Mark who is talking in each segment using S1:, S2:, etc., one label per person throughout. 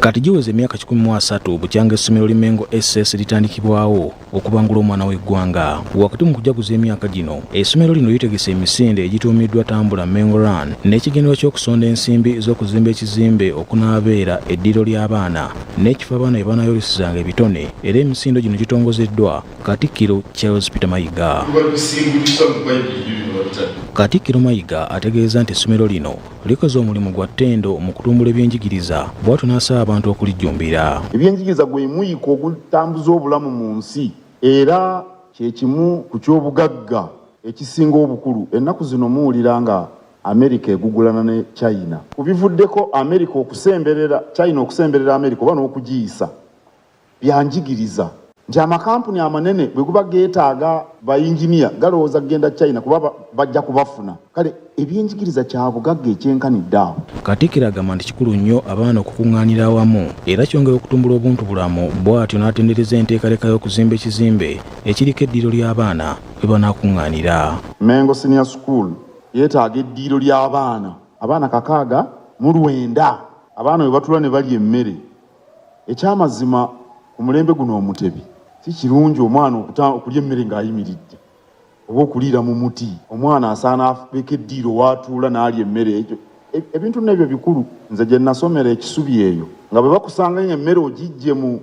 S1: Kati giweze emyaka 13 bukyanga essomero Limengo SS litandikibwawo okubangula omwana w'eggwanga. Wakati mu kujaguza emyaka gino, essomero lino litegese emisinde egituumiddwa Tambula Mengo Run n'ekigendererwa ky'okusonda ensimbi z'okuzimba ekizimbe okunaabeera eddiro ly'abaana n'ekifo abaana bye banaayolesezanga ebitone, era emisindo gino gitongozeddwa Katikkiro Charles Peter Mayiga. Katikkiro Mayiga ategeeza nti essomero lino likoze omulimu gwa ttendo mu kutumbula ebyenjigiriza, bw'atyo n'asaba abantu okulijjumbira.
S2: Ebyenjigiriza gwe muyiko ogutambuza obulamu mu nsi, era kye kimu ku ky'obugagga ekisinga obukulu. Ennaku zino muwulira nga Amerika egugulana ne China. Kubivuddeko Amerika okusemberera China okusemberera Amerika oba n'okugiyisa byanjigiriza nti amakampuni amanene bwe guba geetaaga bayinginiya galowooza genda China kuba bajja kubafuna. Kale ebyenjigiriza kya bugagga ekyenkanidde awo.
S1: Katikkiro agamba nti kikulu nnyo abaana okukuŋŋaanira awamu, era kyongera okutumbula obuntu bulamu, bw'atyo n'atendereza enteekaleka y'okuzimba ekizimbe ekiriko eddiro ly'abaana bwe banaakuŋŋaanira.
S2: Mengo Senior School yeetaaga eddiro ly'abaana abaana 609 abaana bwe batula ne balya emmere. Ekyamazima ku mulembe guno omutebi si kirungi omwana okulya emmere ng'ayimiridde oba okuliira mu muti. Omwana asaana afeeko eddiro w'atuula n'alya emmere. Ekyo ebintu n'ebyo bikulu. Nze gye nasomera ekisubi eyo nga bwe bakusanga emmere ogijje mu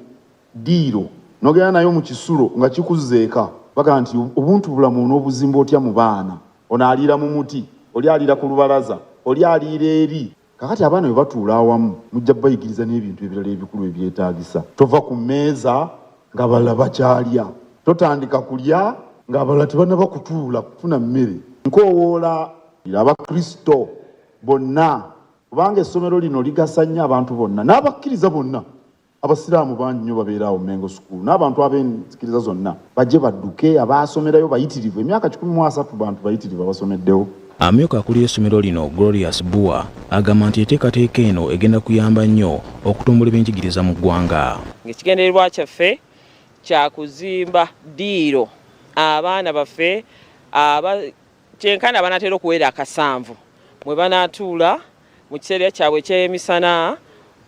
S2: ddiiro n'ogenda nayo mu kisulo nga kikuzeeka, baga nti obuntu bulamu n'obuzimba otya mu baana. Ono aliira mu muti, oli aliira ku lubalaza, oli aliira eri. Kakati abaana bwe batuula awamu mujja bayigiriza n'ebintu ebirala ebikulu ebyetaagisa. Tova ku mmeeza nga balala bakyalya, totandika kulya nga abalala tebannaba kutuula kufuna mmere. Nkowoola Abakristo bonna, kubanga essomero lino ligasa nnyo abantu bonna n'abakkiriza bonna. Abasiraamu bangi nnyo babeeraawo Mengo School, n'abantu ab'enzikiriza zonna bajje badduke. Abaasomerayo bayitirivu, emyaka 13 bantu bayitirivu abasomeddewo.
S1: Amyuka akulira essomero lino Glorious Bua agamba nti enteekateeka eno egenda kuyamba nnyo okutumbula ebyenjigiriza mu ggwanga.
S3: Ekigendererwa kyaffe kya kuzimba ddiiro abaana baffe kyenkana banatera okuwera 7 mwe banaatuula mu kiseera kyabwe eky'emisana,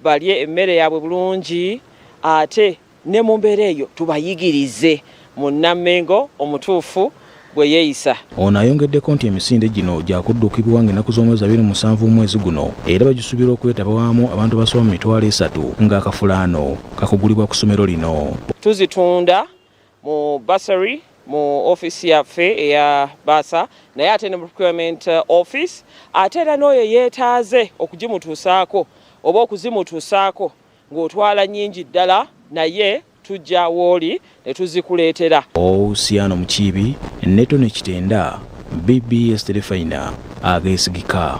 S3: balye emmere yaabwe bulungi, ate ne mu mbeera eyo tubayigirize munnamengo omutuufu bwe yeeyisa.
S1: Ono ayongeddeko nti emisinde gino gyakuddukibwa ng'ennaku z'omwezi 27 mwezi guno, era bagisuubira okwetabawamu abantu basoba mu mitwalo 3 ng'akafulaano kakugulibwa ku ssomero lino.
S3: Tuzitunda mu bursary mu office yaffe eya basa, naye ate ne mu procurement office, ate era n'oyo yeetaaze okugimutuusaako oba okuzimutuusaako ng'otwala nnyingi ddala, naye tujja wooli ne tuzikuleetera.
S1: Osiano Mukiibi, Neto ne Kitenda, BBS Telefina, ageesigika.